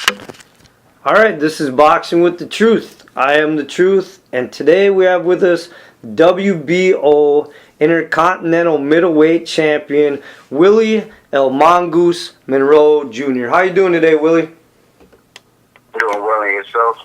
All right, this is Boxing with the Truth. I am the Truth, and today we have with us WBO Intercontinental Middleweight Champion Willie El Mongoose Monroe Jr. How you doing today, Willie? Doing well in yourself?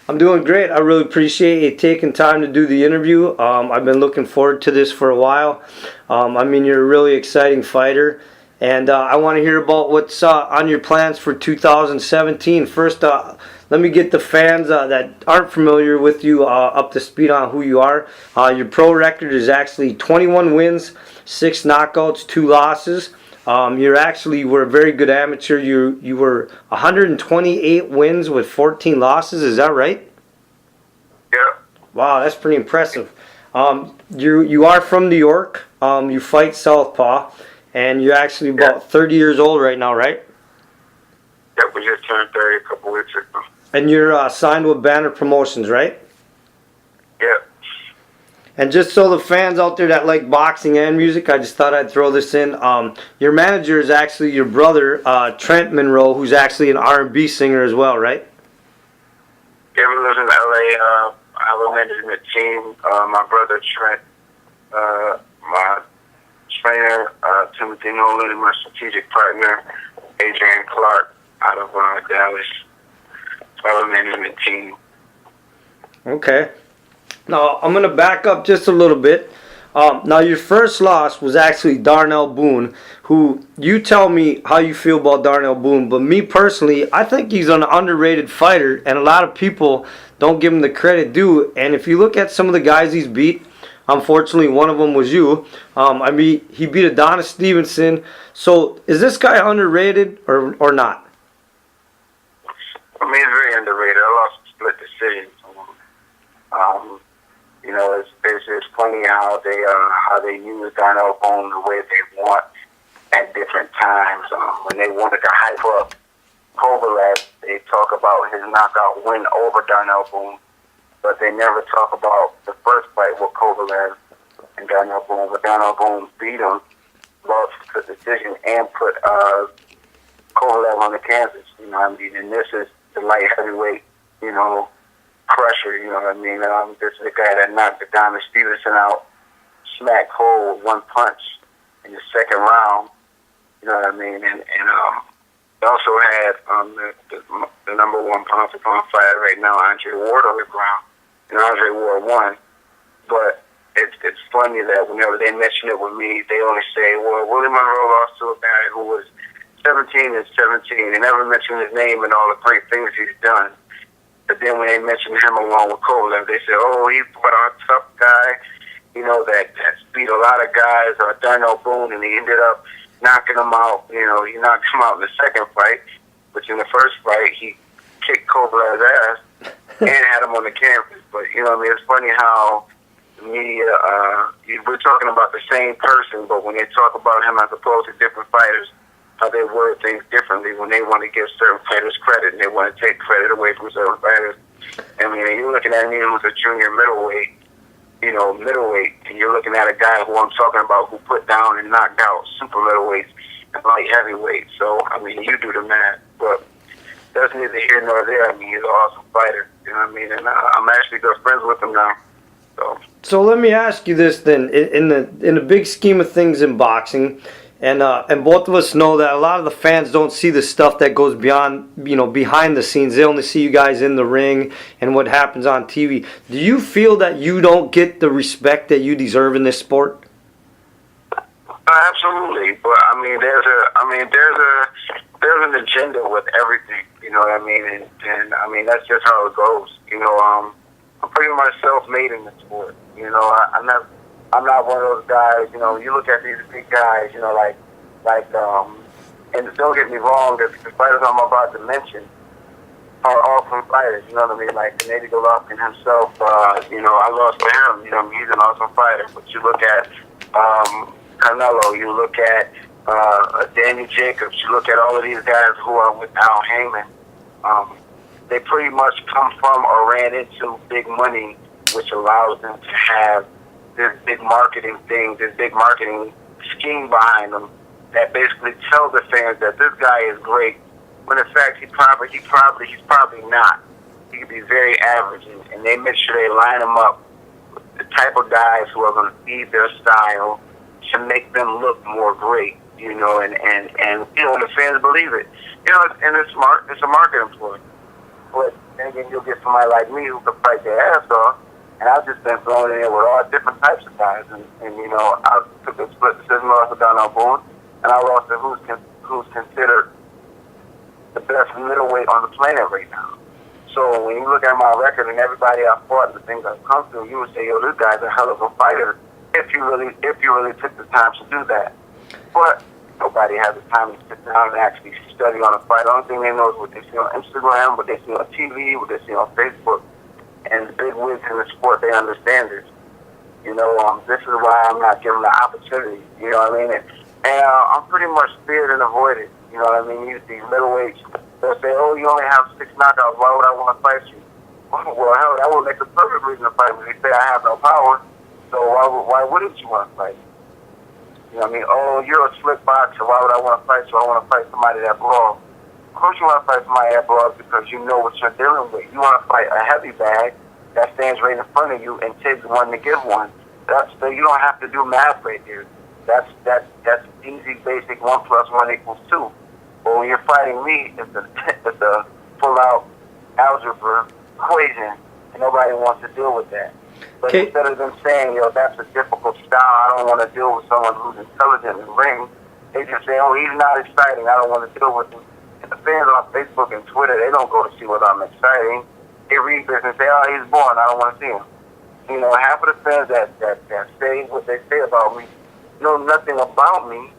I'm doing great. I really appreciate you taking time to do the interview. I've been looking forward to this for a while. You're a really exciting fighter, and I want to hear about what's on your plans for 2017. First, let me get the fans that aren't familiar with you up to speed on who you are. Your pro record is actually 21 wins, 6 knockouts, 2 losses. You were a very good amateur. You were 128 wins with 14 losses. Is that right? Yeah. Wow, that's pretty impressive. You are from New York. You fight southpaw, and you're actually about 30 years old right now, right? Yeah, we just turned 30 a couple weeks ago. And you're signed with Banner Promotions, right? Yeah. And just so the fans out there that like boxing and music, I just thought I'd throw this in. Your manager is actually your brother, Trent Monroe, who's actually an R&B singer as well, right? Yeah, we live in LA. I have a management team. My brother Trent, my trainer Timothy Nolan, and my strategic partner Adrian Clark out of Dallas. So I have a management team. Okay. Now, I'm going to back up just a little bit. Now, your first loss was actually Darnell Boone, who you tell me how you feel about Darnell Boone. But me personally, I think he's an underrated fighter, and a lot of people don't give him the credit due. And if you look at some of the guys he's beat, unfortunately, one of them was you. He beat Adonis Stevenson. So, is this guy underrated or not? He's very underrated. I lost a split decision. It's funny how they use Darnell Boone the way they want at different times. When they wanted to hype up Kovalev, they talk about his knockout win over Darnell Boone, but they never talk about the first fight with Kovalev and Darnell Boone. But Darnell Boone beat him, lost the decision, and put Kovalev on the canvas. And this is the light heavyweight, pressure, this is the guy that knocked Adonis Stevenson out, smack whole with one punch in the second round, And they also had the number one pound for pound fighter right now, Andre Ward, on the ground, and Andre Ward won. But it's funny that whenever they mention it with me, they only say, well, Willie Monroe lost to a guy who was 17 and 17. They never mention his name and all the great things he's done. But then when they mention him along with Kovalev, they say, oh, he's what a tough guy, that's beat a lot of guys, or Darnell Boone, and he ended up knocking him out. He knocked him out in the second fight, which in the first fight, he kicked Kovalev's ass and had him on the canvas. But, it's funny how the media, we're talking about the same person, but when they talk about him as opposed to different fighters, how they word things differently when they want to give certain fighters credit and they want to take credit away from certain fighters. You're looking at me who's a junior middleweight, and you're looking at a guy who I'm talking about who put down and knocked out super middleweights and light heavyweights. So, you do the math, but that's neither here nor there. He's an awesome fighter, And I'm actually good friends with him now. So let me ask you this then, in the big scheme of things in boxing, and both of us know that a lot of the fans don't see the stuff that goes beyond, behind the scenes. They only see you guys in the ring and what happens on TV. Do you feel that you don't get the respect that you deserve in this sport? Absolutely, but there's an agenda with everything. You know what I mean? And that's just how it goes. I'm pretty much self-made in the sport. I'm not one of those guys, you look at these big guys, and don't get me wrong, the fighters I'm about to mention are awesome fighters, like Gennady Golovkin himself, I lost to him, he's an awesome fighter. But you look at Canelo, you look at Daniel Jacobs, you look at all of these guys who are with Al Heyman, they pretty much come from or ran into big money, which allows them to have this big marketing thing, this big marketing scheme behind them that basically tells the fans that this guy is great when in fact he's probably not. He could be very average, and they make sure they line him up with the type of guys who are going to feed their style to make them look more great, you know, and the fans believe it. You know, and it's smart. It's a marketing ploy. But then again, you'll get somebody like me who can fight their ass off, and I've just been thrown in there with all different types of guys, and you know, I took a split decision loss with Darnell Boone, and I lost to who's considered the best middleweight on the planet right now. So when you look at my record and everybody I fought and the things I've come through, you would say, yo, this guy's a hell of a fighter if you really took the time to do that. But nobody has the time to sit down and actually study on a fight. The only thing they know is what they see on Instagram, what they see on TV, what they see on Facebook. And the big wigs in the sport, they understand this. You know, this is why I'm not given the opportunity. You know what I mean? And I'm pretty much feared and avoided. You know what I mean? You see middleweights, they'll say, oh, you only have 6 knockouts. Why would I want to fight you? Well, hell, that would make a perfect reason to fight me. They say I have no power, so why wouldn't you want to fight? You know what I mean? Oh, you're a slick boxer. Why would I want to fight you? I want to fight somebody that brawls. Of course you want to fight somebody that brawls because you know what you're dealing with. You want to fight a heavy bag that stands right in front of you and takes one to give one. So you don't have to do math right there. That's easy, basic. 1 + 1 = 2. But when you're fighting me, it's a full-out algebra equation, and nobody wants to deal with that. But instead of them saying, yo, that's a difficult style, I don't want to deal with someone who's intelligent in the ring, they just say, oh, he's not exciting, I don't want to deal with him. And the fans on Facebook and Twitter, they don't go to see whether I'm exciting. They read this and say, oh, he's boring, I don't want to see him. You know, half of the fans that say what they say about me know nothing about me.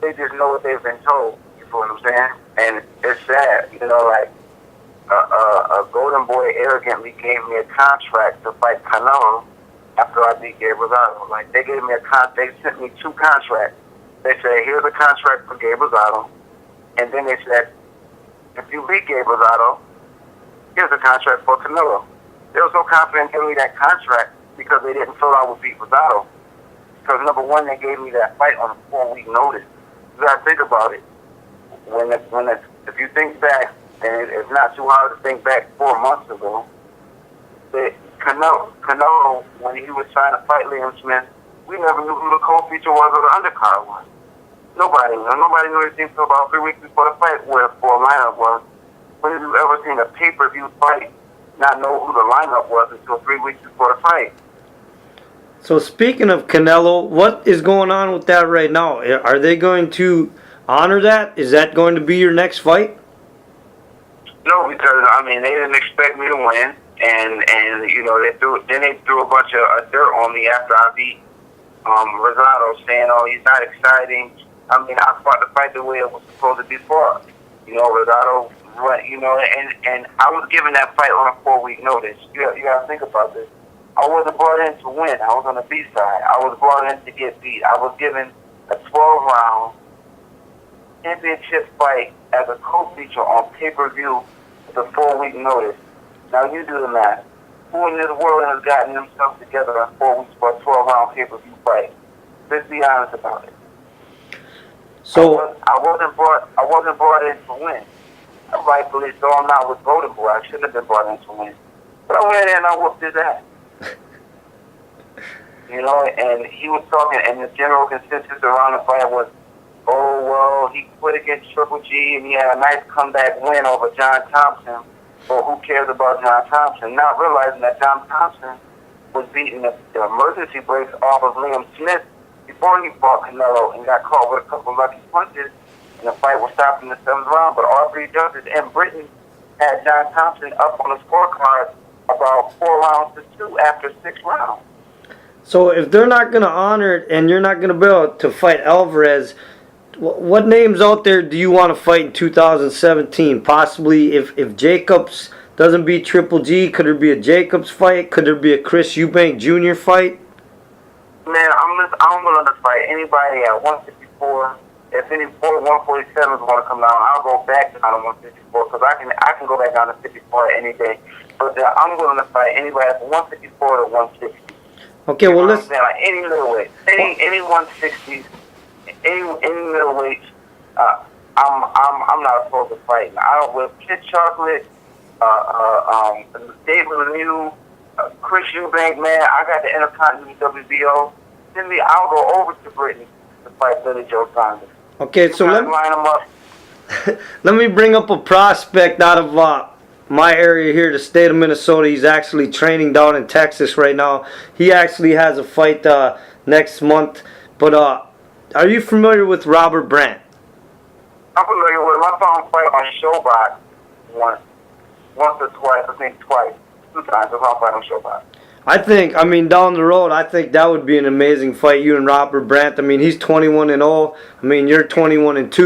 They just know what they've been told. You feel what I'm saying? And it's sad. You know, like, a Golden Boy arrogantly gave me a contract to fight Canelo after I beat Gabe Rosado. Like, they gave me they sent me 2 contracts. They said, here's a contract for Gabe Rosado. And then they said, if you beat Gabe Rosado, here's a contract for Canelo. They were so confident giving me that contract because they didn't feel I would beat Rosado. Because number one, they gave me that fight on a 4-week notice. You gotta think about it. If you think back, and it's not too hard to think back 4 months ago, that Canelo, when he was trying to fight Liam Smith, we never knew who the co-feature was or the undercard was. Nobody knew anything until about 3 weeks before the fight where the full lineup was. When have you ever seen a pay-per-view fight not know who the lineup was until 3 weeks before the fight? So speaking of Canelo, what is going on with that right now? Are they going to honor that? Is that going to be your next fight? No, because they didn't expect me to win, and you know they threw a bunch of dirt on me after I beat Rosado, saying, "Oh, he's not exciting." I fought the fight the way it was supposed to be fought. You know, Rosado, and I was given that fight on a 4-week notice. You got to think about this. I wasn't brought in to win. I was on the B side. I was brought in to get beat. I was given a 12-round championship fight as a co-feature on pay-per-view with a 4-week notice. Now you do the math. Who in this world has gotten themselves together in 4 weeks for a 12-round pay-per-view fight? Let's be honest about it. So I wasn't brought in to win. Rightfully so. I'm not with Golden Boy. I shouldn't have been brought in to win. But I went in and I whooped his ass. You know, and he was talking, and the general consensus around the fight was, oh, well, he quit against Triple G, and he had a nice comeback win over John Thompson. Well, who cares about John Thompson? Not realizing that John Thompson was beating the emergency brakes off of Liam Smith before he fought Canelo and got caught with a couple lucky punches, and the fight was stopped in the 7th round. But all 3 judges in Britain had John Thompson up on the scorecard about 4 rounds to 2 after 6 rounds. So if they're not going to honor it and you're not going to be able to fight Alvarez, what names out there do you want to fight in 2017? Possibly if Jacobs doesn't beat Triple G, could there be a Jacobs fight? Could there be a Chris Eubank Jr. fight? Man, I'm willing to fight anybody at 154. If any 147s want to come down, I'll go back down to 154 because I can go back down to 54 any day. But I'm willing to fight anybody from 154 to 160. Okay, well, let's... Like any middleweight, any 160s, any middleweights, I'm not opposed to fighting. I don't with Kid Chocolate, David Lemieux, Chris Eubank, man. I got the Intercontinental WBO. Send me. I'll go over to Britain to fight Billy Joe Saunders. Okay, so line them up. let me bring up a prospect out of my area here, the state of Minnesota. He's actually training down in Texas right now. He actually has a fight next month. But are you familiar with Robert Brant? I'm familiar with him. I saw him fight on Showbox once or twice. I think twice. 2 times. I saw him fight on Showbox. I mean, down the road, I think that would be an amazing fight, you and Robert Brant. I mean, he's 21-0. I mean, you're 21-2.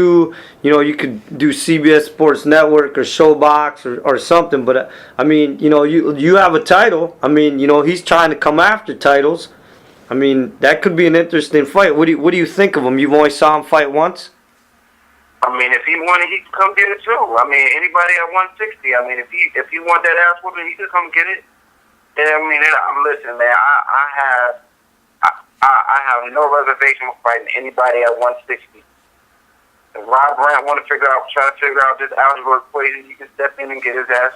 You know, you could do CBS Sports Network or Showbox or something. But, I mean, you know, you have a title. I mean, you know, he's trying to come after titles. I mean, that could be an interesting fight. What do you think of him? You've only saw him fight once? I mean, if he wanted, he could come get it too. I mean, anybody at 160. I mean, if he want that ass whooping, he could come get it. And I mean, listen, man. I have no reservation with fighting anybody at 160. If Rob Brant want to try to figure out this algebra equation, he can step in and get his ass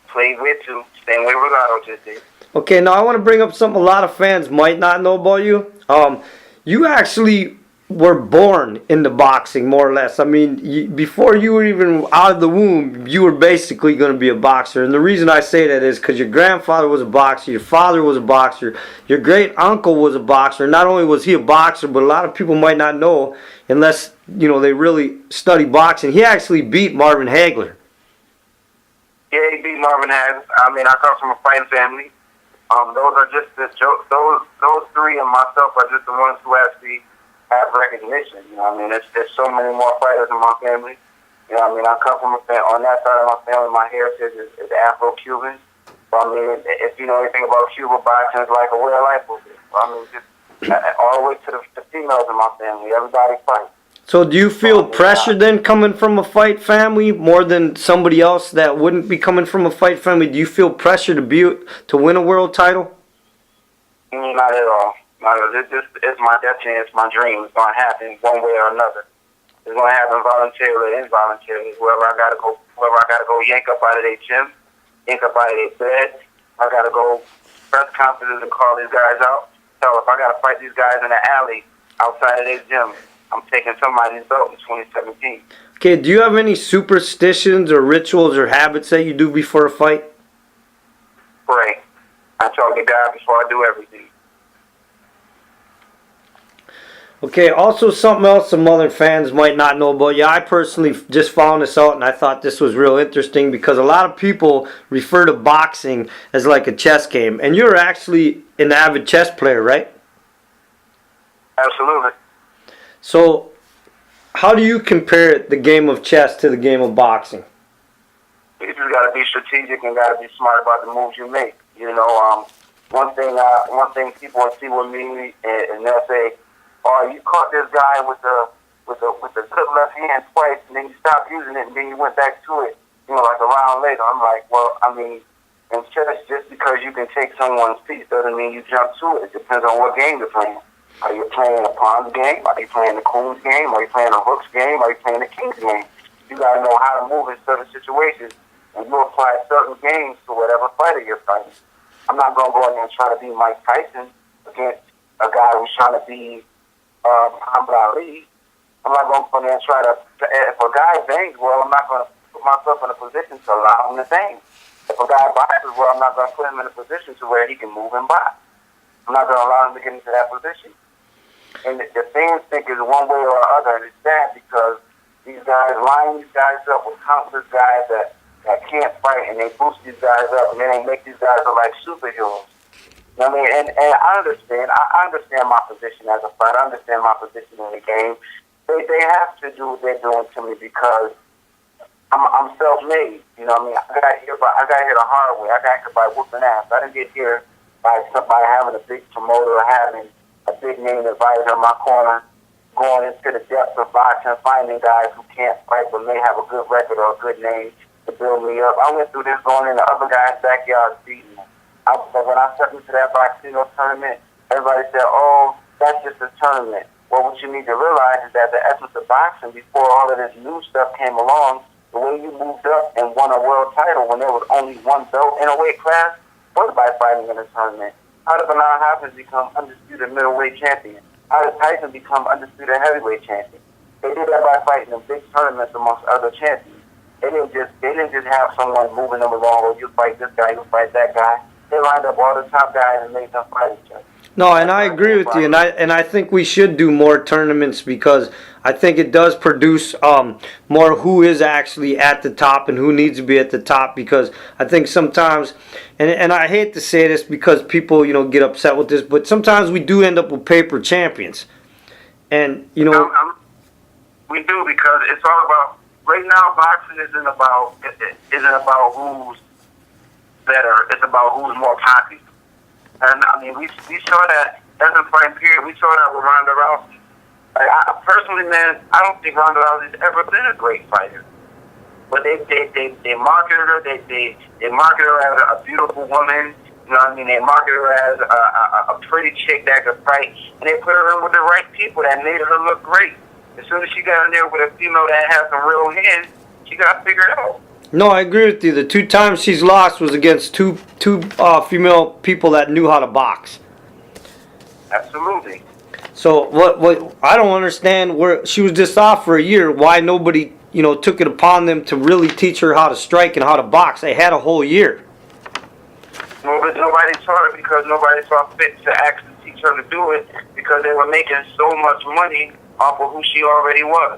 played with too. Same way Regato just did. Okay, now I want to bring up something a lot of fans might not know about you. You actually were born into boxing, more or less. I mean, before you were even out of the womb, you were basically going to be a boxer. And the reason I say that is because your grandfather was a boxer, your father was a boxer, your great-uncle was a boxer. Not only was he a boxer, but a lot of people might not know, unless, you know, they really study boxing. He actually beat Marvin Hagler. Yeah, he beat Marvin Hagler. I mean, I come from a fighting family. Those are just those three and myself are just the ones who actually have recognition. You know what I mean? There's so many more fighters in my family. You know what I mean? I come from on that side of my family, my heritage is Afro-Cuban. So, I mean, if you know anything about Cuba, boxing is like a way of life over there. I mean, just all the way to the females in my family, everybody fights. So do you feel pressure then coming from a fight family more than somebody else that wouldn't be coming from a fight family? Do you feel pressure to win a world title? Not at all. It's my destiny. It's my dream. It's going to happen one way or another. It's going to happen voluntarily or involuntarily. Wherever I got to go yank up out of their gym, yank up out of their bed. I got to go press conferences and call these guys out. Tell if I got to fight these guys in the alley outside of their gym, I'm taking somebody's belt in 2017. Okay, do you have any superstitions or rituals or habits that you do before a fight? Pray. I talk to God before I do everything. Okay, also something else some other fans might not know about you. I personally just found this out and I thought this was real interesting because a lot of people refer to boxing as like a chess game. And you're actually an avid chess player, right? Absolutely. So, how do you compare the game of chess to the game of boxing? You just got to be strategic and got to be smart about the moves you make. You know, one thing people will see with me and they'll say, "Oh, you caught this guy with the good left hand twice, and then you stopped using it, and then you went back to it, you know, like a round later." I'm like, well, I mean, in chess, just because you can take someone's piece doesn't mean you jump to it. It depends on what game you're playing. Are you playing a pawn's game? Are you playing the queen's game? Are you playing a rook's game? Are you playing the king's game? You got to know how to move in certain situations, and you apply certain games to whatever fighter you're fighting. I'm not going to go in there and try to be Mike Tyson against a guy who's trying to be Muhammad Ali. I'm not going to go in there and try to, if a guy bangs well, I'm not going to put myself in a position to allow him to bang. If a guy boxes well, I'm not going to put him in a position to where he can move and box. I'm not going to allow him to get into that position. And the fans think it's one way or the other, and it's sad because these guys line these guys up with countless guys that can't fight, and they boost these guys up, and then they make these guys look like superheroes. You know what I mean? And I understand. I understand my position as a fighter. I understand my position in the game. They have to do what they're doing to me because I'm self-made. You know what I mean? I got here the hard way. I got here by whooping ass. I didn't get here by having a big promoter or having a big name advisor in my corner, going into the depths of boxing, finding guys who can't fight but may have a good record or a good name to build me up. I went through this going in the other guy's backyard beating him. But when I stepped into that boxing tournament, everybody said, "Oh, that's just a tournament." Well, what you need to realize is that the essence of boxing, before all of this new stuff came along, the way you moved up and won a world title when there was only one belt in a weight class was by fighting in a tournament. How did Bernard Hopkins become undisputed middleweight champion? How did Tyson become undisputed heavyweight champion? They did that by fighting in big tournaments amongst other champions. They didn't just have someone moving them along, or you fight this guy, you fight that guy. They lined up all the top guys and made them fight each other. No, and I agree with you, and I think we should do more tournaments because I think it does produce more who is actually at the top and who needs to be at the top. Because I think sometimes, and I hate to say this because people get upset with this, but sometimes we do end up with paper champions, and we do, because it's all about right now. Boxing isn't about who's better. It's about who's more popular. And I mean, we saw that as a fighting period. We saw that with Ronda Rousey. Like, personally, man, I don't think Ronda Rousey's ever been a great fighter. But they marketed her. They marketed her as a beautiful woman. You know what I mean? They marketed her as a pretty chick that could fight, and they put her in with the right people that made her look great. As soon as she got in there with a female that had some real hands, she got figured out. No, I agree with you. The 2 times she's lost was against two female people that knew how to box. Absolutely. So what I don't understand, where she was just off for a year, why nobody took it upon them to really teach her how to strike and how to box. They had a whole year. Well, but nobody taught her because nobody saw fit to actually teach her to do it, because they were making so much money off of who she already was.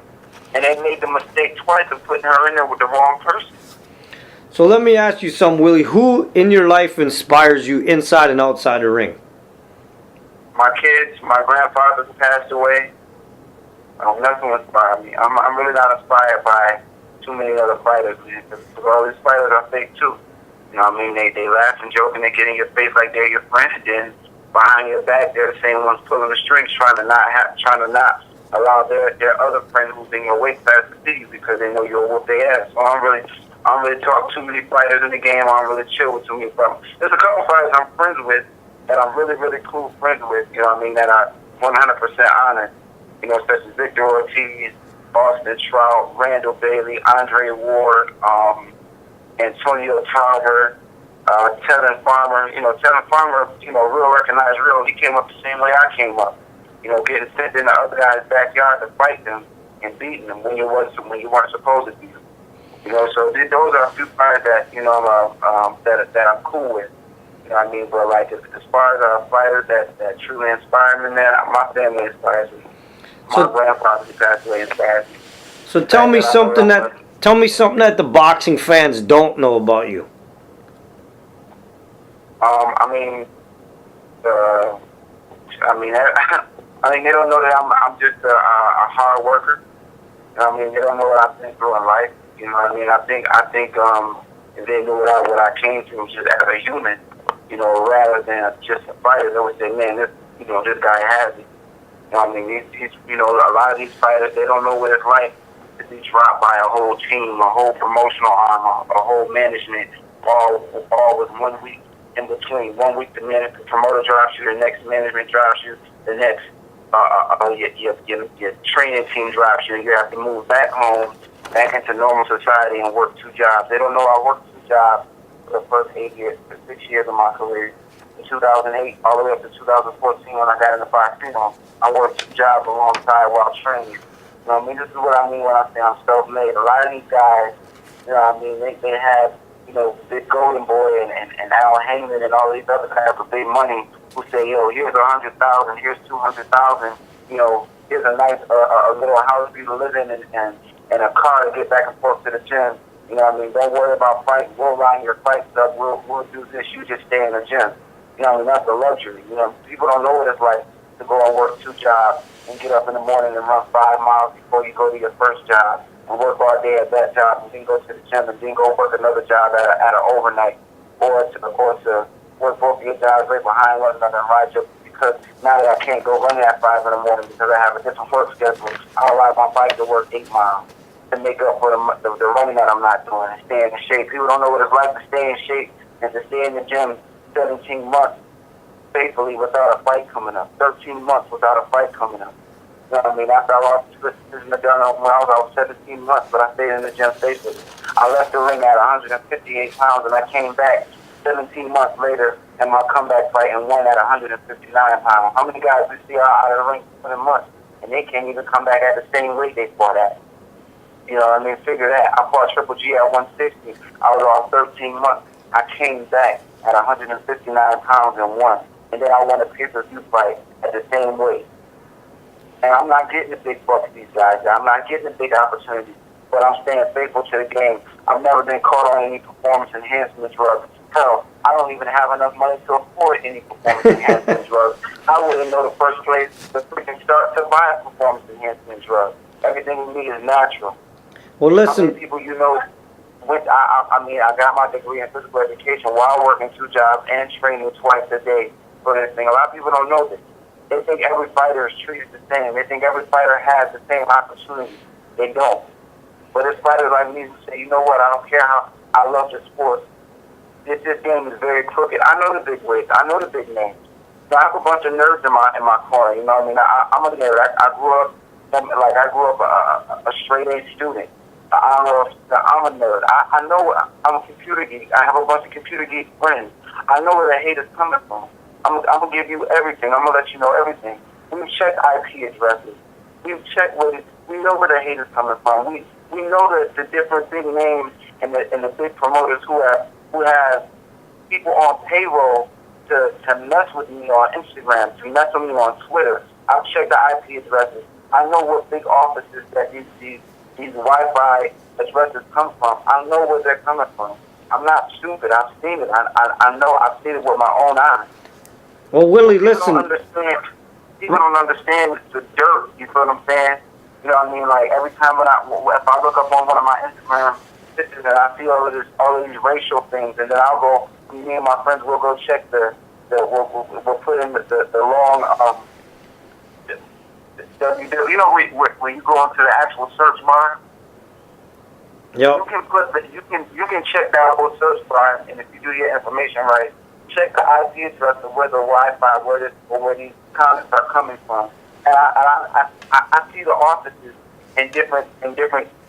And they made the mistake twice of putting her in there with the wrong person. So let me ask you something, Willie. Who in your life inspires you inside and outside the ring? My kids, my grandfather passed away. Nothing inspired me. I'm really not inspired by too many other fighters, man. Because all these fighters are fake too. You know what I mean? They laugh and joke and they get in your face like they're your friend, and then behind your back they're the same ones pulling the strings, trying to not allow their other friend who's in your weight class to see you, because they know you'll whoop their ass. So I don't really talk to too many fighters in the game. I don't really chill with too many fighters. There's a couple fighters I'm friends with that I'm really, really cool friends with, you know what I mean, that I 100% honor, such as Victor Ortiz, Austin Trout, Randall Bailey, Andre Ward, Antonio Tarver, Tevin Farmer. Tevin Farmer, real recognized real. He came up the same way I came up, getting sent in the other guy's backyard to fight them and beating them when you weren't supposed to beat them. So those are a few fighters that, that I'm cool with. You know what I mean? But like, as far as fighters that truly inspire me, man, my family inspires me. My grandfather who passed away inspires me. So tell me something that the boxing fans don't know about you. They don't know that I'm just a hard worker. They don't know what I've been through in life. You know what I mean? I think if they knew what I came through just as a human, rather than just a fighter, they would say, man, this guy has it. You know what I mean? A lot of these fighters, they don't know what it's like to be dropped by a whole team, a whole promotional arm, a whole management, all with 1 week in between. 1 week the promoter drops you, the next management drops you, the next your training team drops you, and you have to move back home, back into normal society and work 2 jobs. They don't know I worked 2 jobs for the first 6 years of my career. In 2008, all the way up to 2014 when I got into boxing, I worked 2 jobs alongside while training. This is what I mean when I say I'm self-made. A lot of these guys, they have, Big Golden Boy and Al Heyman and all these other guys with big money who say, here's 100,000, here's 200,000, here's a nice a little house for you to live in and a car to get back and forth to the gym. Don't worry about fighting. We'll line your fights up. We'll do this. You just stay in the gym. That's a luxury. People don't know what it's like to go and work 2 jobs and get up in the morning and run 5 miles before you go to your first job and work all day at that job and then go to the gym and then go work another job at an overnight or to work both of your jobs right behind one another and ride your, because now that I can't go running at 5 in the morning because I have a different work schedule, I'll ride my bike to work 8 miles to make up for the running that I'm not doing and stay in shape. People don't know what it's like to stay in shape and to stay in the gym 17 months faithfully without a fight coming up, 13 months without a fight coming up. know what I mean? After I lost the decision to Darnell Boone, I was out 17 months, but I stayed in the gym faithfully. I left the ring at 158 pounds, and I came back 17 months later in my comeback fight and won at 159 pounds. How many guys we see out of the ring for 7 months, and they can't even come back at the same weight they fought at? You know what I mean? Figure that. I fought Triple G at 160. I was off 13 months. I came back at 159 pounds and won. And then I won a pay-per-view fight at the same weight. And I'm not getting the big bucks these guys. I'm not getting the big opportunities. But I'm staying faithful to the game. I've never been caught on any performance enhancement drugs. Hell, I don't even have enough money to afford any performance enhancement drugs. I wouldn't know the first place to freaking start to buy a performance enhancement drug. Everything with me is natural. Well, listen. How many people you know? I got my degree in physical education while working 2 jobs and training twice a day for this thing. A lot of people don't know this. They think every fighter is treated the same. They think every fighter has the same opportunity. They don't. But there's fighters like me who say, you know what, I don't care how I love the sport. This game is very crooked. I know the big wigs. I know the big names. So I have a bunch of nerds in my corner. You know what I mean? I'm a nerd. I grew up a straight A student. I'm a nerd. I know I'm a computer geek. I have a bunch of computer geek friends. I know where the hate is coming from. I'm going to give you everything. I'm going to let you know everything. We've checked IP addresses. We've checked we know where the hate is coming from. We know the different big names and the big promoters who have people on payroll to mess with me on Instagram, to mess with me on Twitter. I've checked the IP addresses. I know what big offices that these Wi-Fi addresses come from. I know where they're coming from. I'm not stupid. I've seen it. I know. I've seen it with my own eyes. Well, Willie, listen. People don't understand the dirt. You feel what I'm saying? You know what I mean? Like every time if I look up on one of my Instagram pictures and I see all of these racial things, and then I'll go. Me and my friends will go check we'll put in the long you know when you go into the actual search bar. Yep. You can check that whole search bar, and if you do your information right, check the IP address of where the Wi-Fi, where these comments are coming from. And I see the offices in different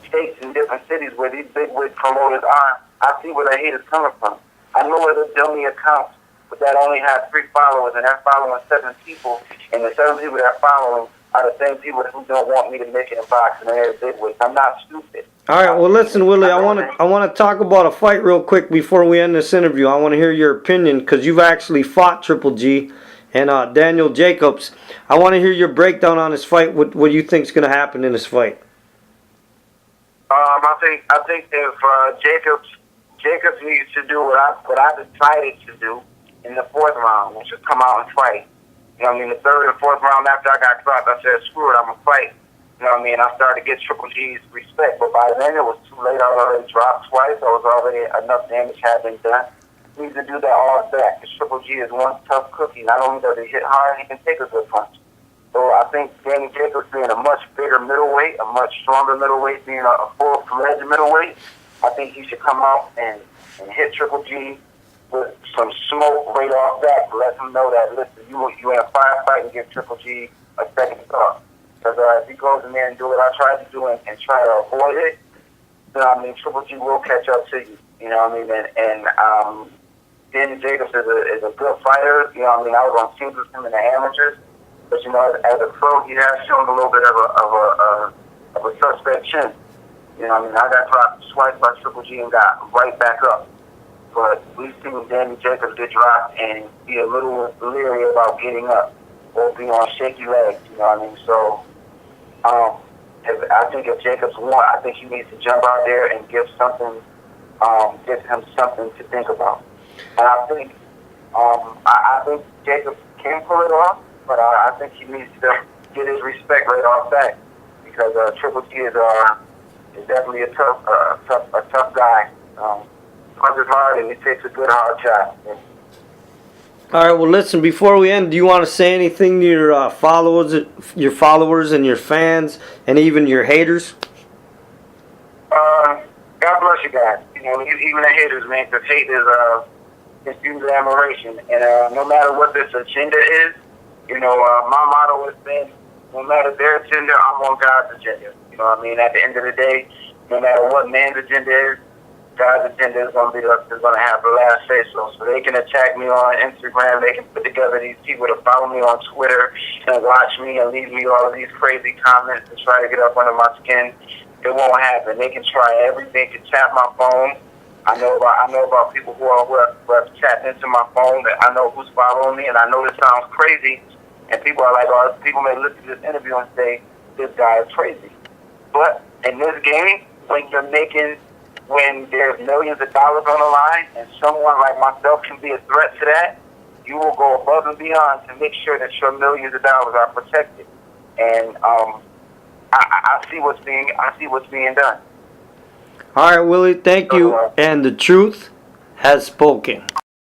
states, in different cities where these bigwig promoters are. I see where the hate is coming from. I know where the dummy accounts that only have 3 followers and they're following 7 people, and the 7 people they're following are the same people who don't want me to make it in boxing and they're bigwigs. I'm not stupid. All right, well, listen, Willie, I want to talk about a fight real quick before we end this interview. I want to hear your opinion because you've actually fought Triple G and Daniel Jacobs. I want to hear your breakdown on this fight. What do you think is going to happen in this fight? I think if Jacobs needs to do what I decided to do in the 4th round, which is come out and fight. You know what I mean? The 3rd and 4th round after I got dropped, I said, screw it, I'm going to fight. You know what I mean? I started to get Triple G's respect, but by then it was too late. I was already dropped twice. I was already, enough damage had been done. We need to do that all back, because Triple G is one tough cookie. Not only does he hit hard, he can take a good punch. So I think Danny Jacobs being a much bigger middleweight, a much stronger middleweight, being a full-fledged middleweight, I think he should come out and hit Triple G with some smoke right off that to let him know that, listen, you in a firefight and give Triple G a second thought. Because if he goes in there and do what I tried to do and try to avoid it, you know what I mean, Triple G will catch up to you. You know what I mean? And Danny Jacobs is a good fighter. You know what I mean? I was on teams with him in the amateurs. But, you know, as a pro, he has shown a little bit of a suspect chin. You know what I mean? I got dropped twice by Triple G and got right back up. But we've seen Danny Jacobs get dropped and be a little leery about getting up or be on shaky legs. You know what I mean? So I think if Jacobs won, I think he needs to jump out there and give him something to think about. And I think Jacobs can pull it off, but I think he needs to get his respect right off back, because Triple G is definitely a tough guy. Punches hard and he takes a good hard shot. All right. Well, listen. Before we end, do you want to say anything to your followers and your fans, and even your haters? God bless you guys. You know, even the haters, man, because hate is due to admiration, and no matter what this agenda is, you know, my motto has been no matter their agenda, I'm on God's agenda. You know what I mean? At the end of the day, no matter what man's agenda is, God's agenda is going to have the last say so. So they can attack me on Instagram. They can put together these people to follow me on Twitter and watch me and leave me all of these crazy comments and try to get up under my skin. It won't happen. They can try everything to tap my phone. I know about people who have tapped into my phone. That I know who's following me, and I know this sounds crazy. And people are like, oh, people may listen to this interview and say, this guy is crazy. But in this game, when there's millions of dollars on the line, and someone like myself can be a threat to that, you will go above and beyond to make sure that your millions of dollars are protected. And I see what's being done. All right, Willie, thank you. And the truth has spoken.